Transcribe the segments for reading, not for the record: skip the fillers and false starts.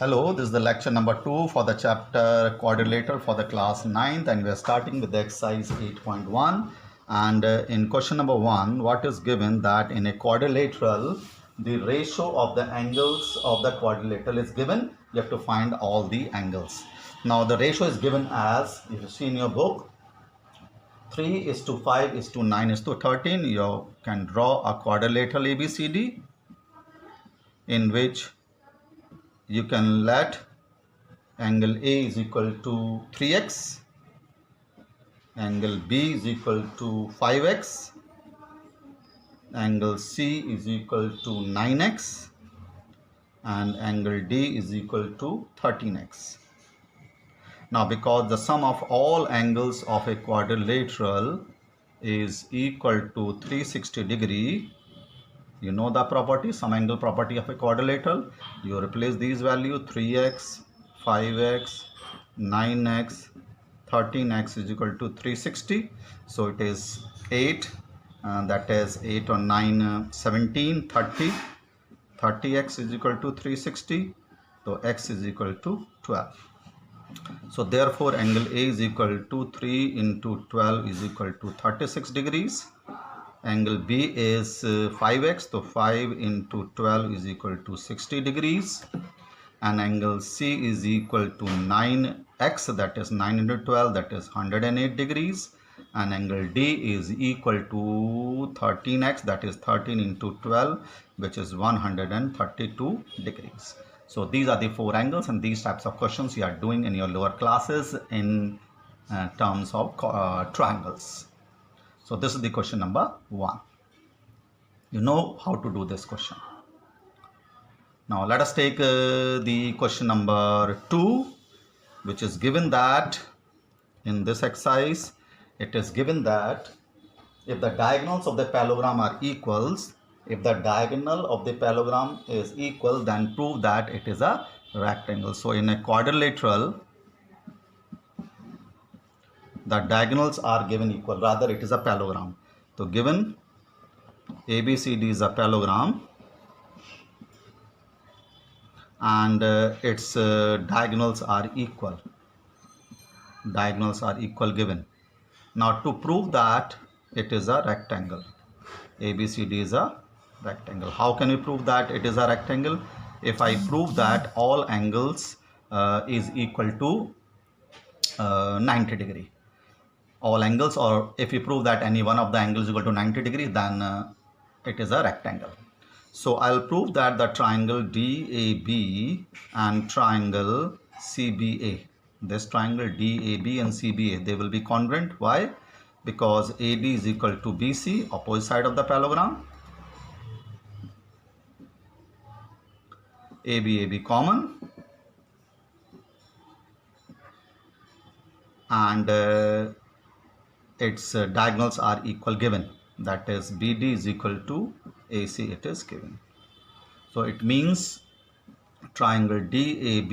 Hello, this is the lecture number 2 for the chapter quadrilateral for the class 9th, and we are starting with the exercise 8.1. And in question number 1, what is given that in a quadrilateral, the ratio of the angles of the quadrilateral is given. You have to find all the angles. Now the ratio is given as, if you see in your book, 3:5:9:13. You can draw a quadrilateral ABCD in which you can let angle A is equal to 3x, angle B is equal to 5x, angle C is equal to 9x, and angle D is equal to 13x. Now because the sum of all angles of a quadrilateral is equal to 360 degree, you know the property, sum angle property of a quadrilateral. You replace these values, 3x, 5x, 9x, 13x is equal to 360. So it is 8, that is 8 or 9, 17, 30. 30x is equal to 360. So x is equal to 12. So therefore angle A is equal to 3 into 12 is equal to 36 degrees. Angle B is 5x, so 5 into 12 is equal to 60 degrees. And angle C is equal to 9x, that is 9 into 12, that is 108 degrees. And angle D is equal to 13x, that is 13 into 12, which is 132 degrees. So these are the 4 angles, and these types of questions you are doing in your lower classes in terms of triangles. So this is the question number 1. You know how to do this question. Now let us take the question number 2, which is given that in this exercise, it is given that if the diagonals of the parallelogram are equals, if the diagonal of the parallelogram is equal, then prove that it is a rectangle. So in a quadrilateral, the diagonals are given equal, rather it is a parallelogram. So given ABCD is a parallelogram and its diagonals are equal. Diagonals are equal given. Now to prove that it is a rectangle, ABCD is a rectangle. How can we prove that it is a rectangle? If I prove that all angles is equal to 90 degree. All angles, or if you prove that any one of the angles is equal to 90 degree, then it is a rectangle. So I'll prove that the triangle DAB and triangle CBA, this triangle DAB and CBA, they will be congruent. Why? Because AB is equal to BC, opposite side of the parallelogram. AB common, and its diagonals are equal given, that is BD is equal to AC, it is given. So it means triangle DAB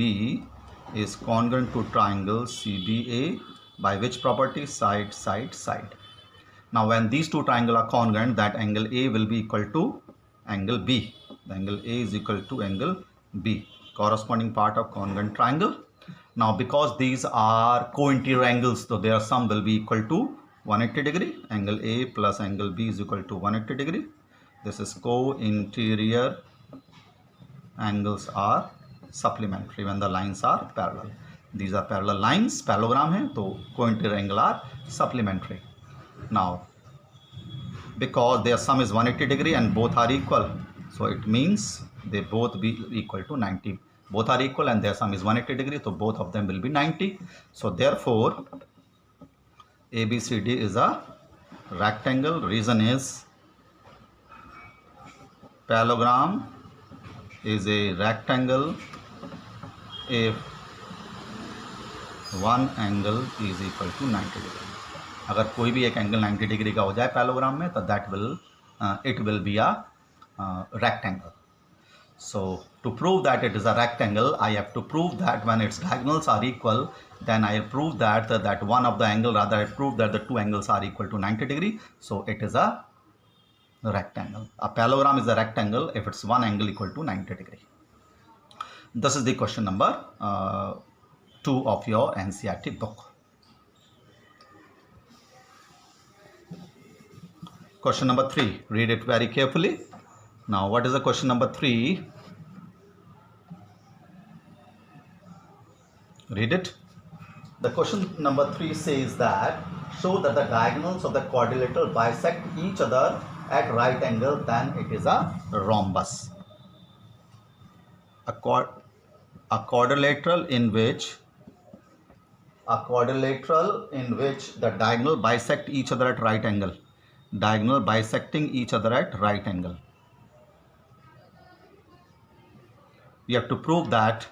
is congruent to triangle CBA by which property? Side, side, side. Now when these two triangles are congruent, that angle A will be equal to angle B. The angle A is equal to angle B, corresponding part of congruent triangle. Now because these are co-interior angles, so their sum will be equal to 180 degree. Angle A plus angle B is equal to 180 degree. This is co-interior angles are supplementary when the lines are parallel. These are parallel lines, parallelogram hai, so co-interior angle are supplementary. Now because their sum is 180 degree and both are equal, so it means they both be equal to 90. Both are equal and their sum is 180 degree, so both of them will be 90. So therefore ABCD is a rectangle. Reason is parallelogram is a rectangle if one angle is equal to 90 degree. अगर कोई भी एक angle 90 degree का हो जाए parallelogram में, तो that will it will be a rectangle. So to prove that it is a rectangle, I have to prove that when its diagonals are equal, then I prove that one of the angle, rather I prove that the two angles are equal to 90 degree. So it is a rectangle. A parallelogram is a rectangle if its one angle equal to 90 degree. This is the question number 2 of your NCERT book. Question number 3, read it very carefully. Now, what is the question number 3? Read it. The question number 3 says that show that the diagonals of the quadrilateral bisect each other at right angle, then it is a rhombus. A quadrilateral in which the diagonal bisect each other at right angle. Diagonal bisecting each other at right angle. We have to prove that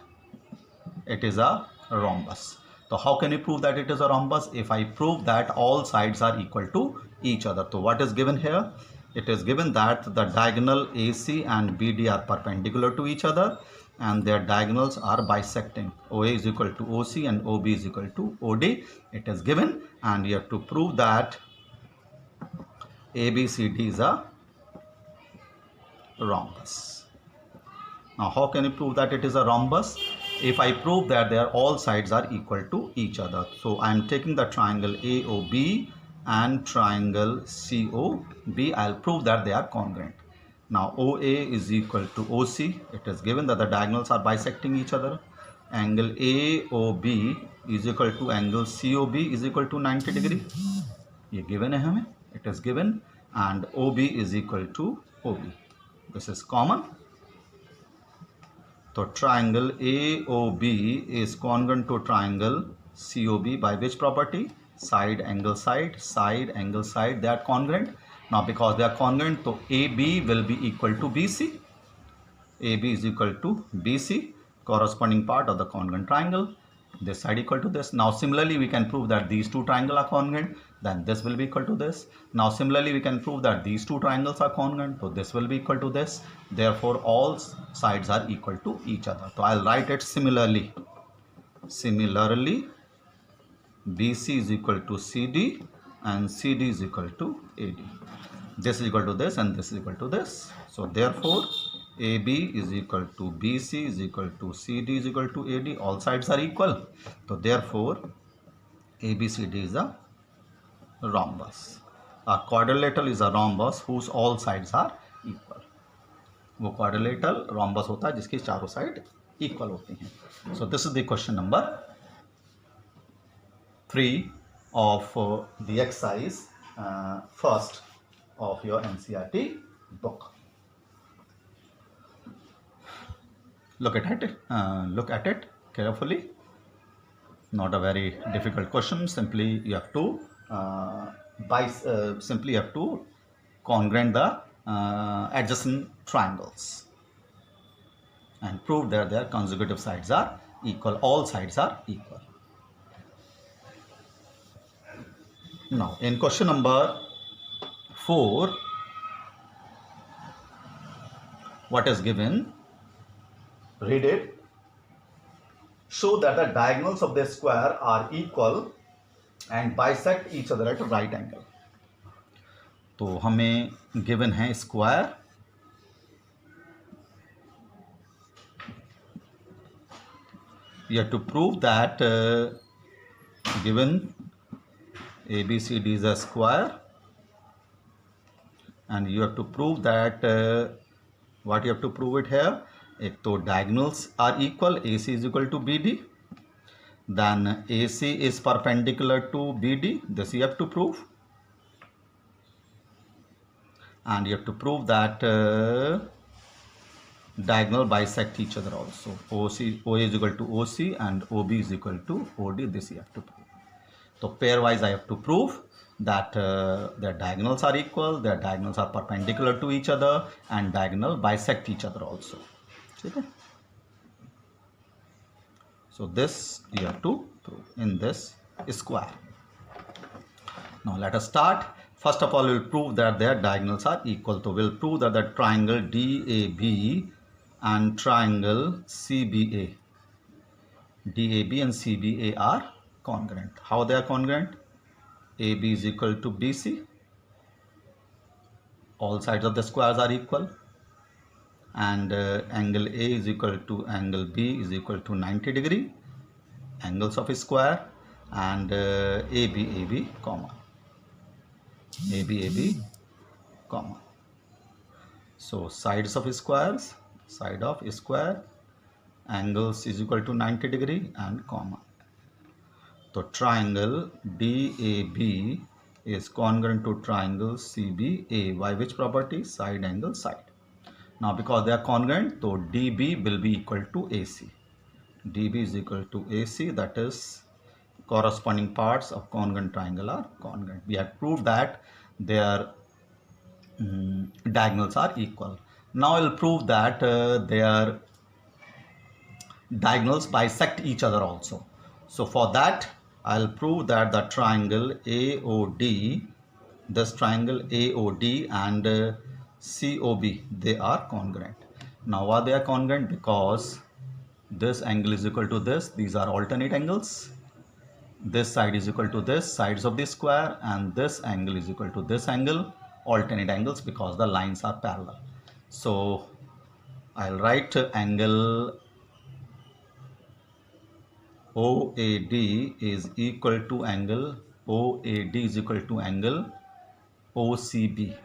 it is a rhombus. So how can you prove that it is a rhombus? If I prove that all sides are equal to each other. So what is given here? It is given that the diagonal AC and BD are perpendicular to each other and their diagonals are bisecting. OA is equal to OC and OB is equal to OD. It is given, and you have to prove that ABCD is a rhombus. Now, how can you prove that it is a rhombus? If I prove that all sides are equal to each other. So, I am taking the triangle AOB and triangle COB. I will prove that they are congruent. Now, OA is equal to OC. It is given that the diagonals are bisecting each other. Angle AOB is equal to angle COB is equal to 90 degree. ये given है हमें. It is given, and OB is equal to OB. This is common. So triangle AOB is congruent to triangle COB by which property? Side angle side, side angle side, they are congruent. Now because they are congruent, so AB will be equal to BC. AB is equal to BC, corresponding part of the congruent triangle. This side equal to this. Now similarly we can prove that these two triangles are congruent, then this will be equal to this. Now similarly we can prove that these two triangles are congruent, so this will be equal to this. Therefore all sides are equal to each other. So I'll write it similarly. Similarly, BC is equal to CD and CD is equal to AD. This is equal to this and this is equal to this. So therefore AB is equal to BC is equal to CD is equal to AD. All sides are equal. So therefore ABCD is a rhombus. A quadrilateral is a rhombus whose all sides are equal. वो quadrilateral rhombus होता है जिसकी चारों side equal होती हैं. So this is the question number 3 of the exercise first of your NCERT book. Look at it carefully. Not a very difficult question. Simply you have to congruent the adjacent triangles and prove that their consecutive sides are equal. All sides are equal. Now in question number 4, what is given? Read it. Show that the diagonals of the square are equal and bisect each other at a right angle. तो हमें given है square. You have to prove that given ABCD is a square, and you have to prove that what you have to prove it here. एक तो diagonals are equal, AC is equal to BD, then AC is perpendicular to BD. This you have to prove, and you have to prove that diagonal bisect each other also. OA is equal to OC and OB is equal to OD. This you have to prove. So pairwise I have to prove that their diagonals are equal, their diagonals are perpendicular to each other, and diagonal bisect each other also. Okay. So this you have to prove in this square. Now let us start. First of all, we will prove that their diagonals are equal. So we will prove that the triangle DAB and triangle CBA, DAB and CBA are congruent. How they are congruent? AB is equal to BC. All sides of the squares are equal. and angle A is equal to angle B is equal to 90 degree, angles of a square, and AB, comma. AB, comma. So sides of squares, side of square, angles is equal to 90 degree and comma. So triangle DAB is congruent to triangle CBA. By which property? Side angle side. Now because they are congruent, so DB will be equal to AC. DB is equal to AC, that is corresponding parts of congruent triangle are congruent. We have proved that their diagonals are equal. Now I will prove that their diagonals bisect each other also. So for that I'll prove that the triangle AOD, this triangle AOD and COB, they are congruent. Now why they are congruent? Because this angle is equal to this, these are alternate angles. This side is equal to this, sides of the square, and this angle is equal to this angle, alternate angles, because the lines are parallel. So I'll write angle OAD is equal to angle OCB.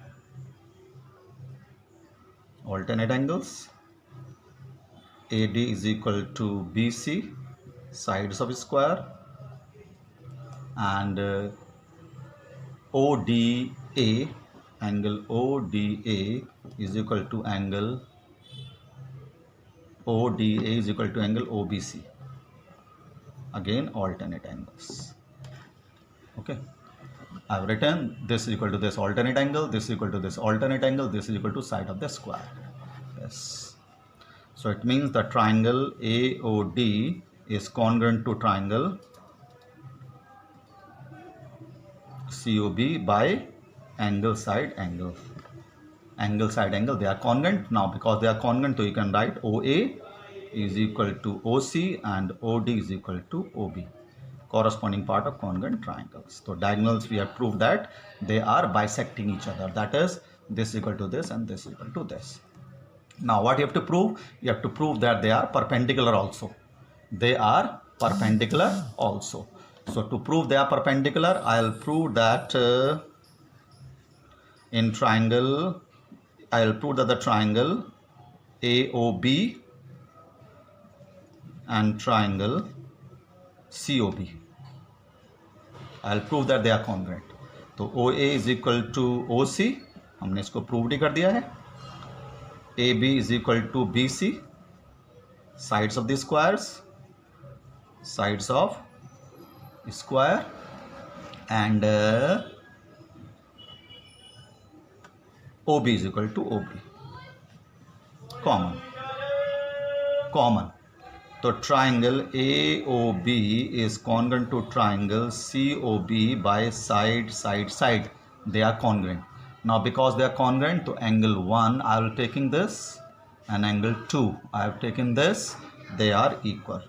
Alternate angles. AD is equal to BC, sides of square, and ODA, angle ODA is equal to angle OBC. Again alternate angles. Okay, I have written this is equal to this alternate angle, this is equal to this alternate angle, this is equal to side of the square. Yes, so it means the triangle AOD is congruent to triangle COB by angle side angle. Angle side angle, they are congruent. Now because they are congruent, so you can write OA is equal to OC and OD is equal to OB, corresponding part of congruent triangles. So diagonals, we have proved that they are bisecting each other, that is this is equal to this and this is equal to this. Now what you have to prove? You have to prove that they are perpendicular also. They are perpendicular also. So to prove they are perpendicular, I'll prove that in triangle, I'll prove that the triangle AOB and triangle COB, I'll prove that they are congruent. तो OA is equal to OC, हमने इसको prove ही कर दिया है. AB is equal to BC, sides of the squares, sides of square, and OB is equal to OB. Common. So triangle AOB is congruent to triangle COB by side. They are congruent. Now because they are congruent, to angle 1 I will taking this, and angle 2 I have taken this. They are equal,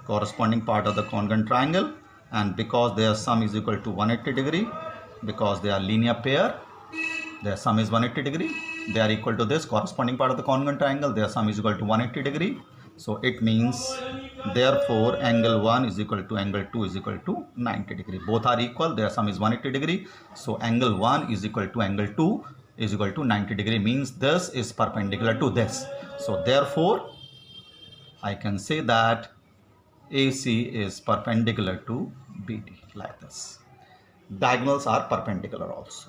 corresponding part of the congruent triangle. And because their sum is equal to 180 degree, because they are linear pair, their sum is 180 degree. They are equal to this, corresponding part of the congruent triangle. Their sum is equal to 180 degree. So it means therefore angle 1 is equal to angle 2 is equal to 90 degree. Both are equal, their sum is 180 degree. So angle 1 is equal to angle 2 is equal to 90 degree, means this is perpendicular to this. So therefore I can say that AC is perpendicular to BD, like this. Diagonals are perpendicular also.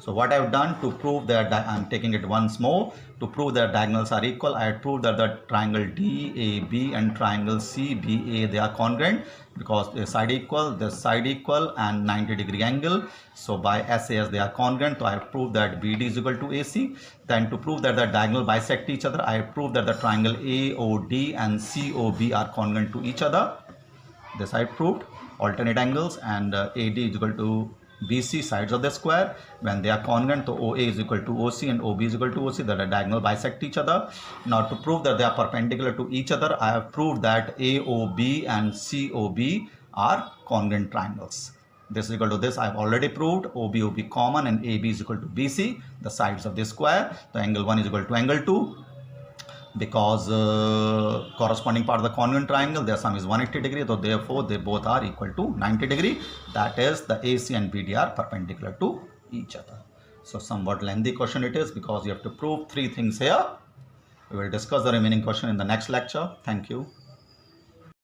So what I have done to prove that, I am taking it once more, to prove that diagonals are equal, I have proved that the triangle DAB and triangle CBA, they are congruent because the side equal, and 90 degree angle. So by SAS they are congruent. So I have proved that BD is equal to AC. Then to prove that the diagonal bisect each other, I have proved that the triangle AOD and COB are congruent to each other. This I proved. Alternate angles, and AD is equal to BC, sides of the square. When they are congruent, so OA is equal to OC and OB is equal to OC, that the diagonal bisect each other. Now to prove that they are perpendicular to each other, I have proved that AOB and COB are congruent triangles. This is equal to this. I have already proved. OB common and AB is equal to BC, the sides of this square. The angle 1 is equal to angle 2. Because corresponding part of the congruent triangle, their sum is 180 degree, so therefore they both are equal to 90 degree. That is, the AC and BD are perpendicular to each other. So somewhat lengthy question it is, because you have to prove 3 things here. We will discuss the remaining question in the next lecture. Thank you.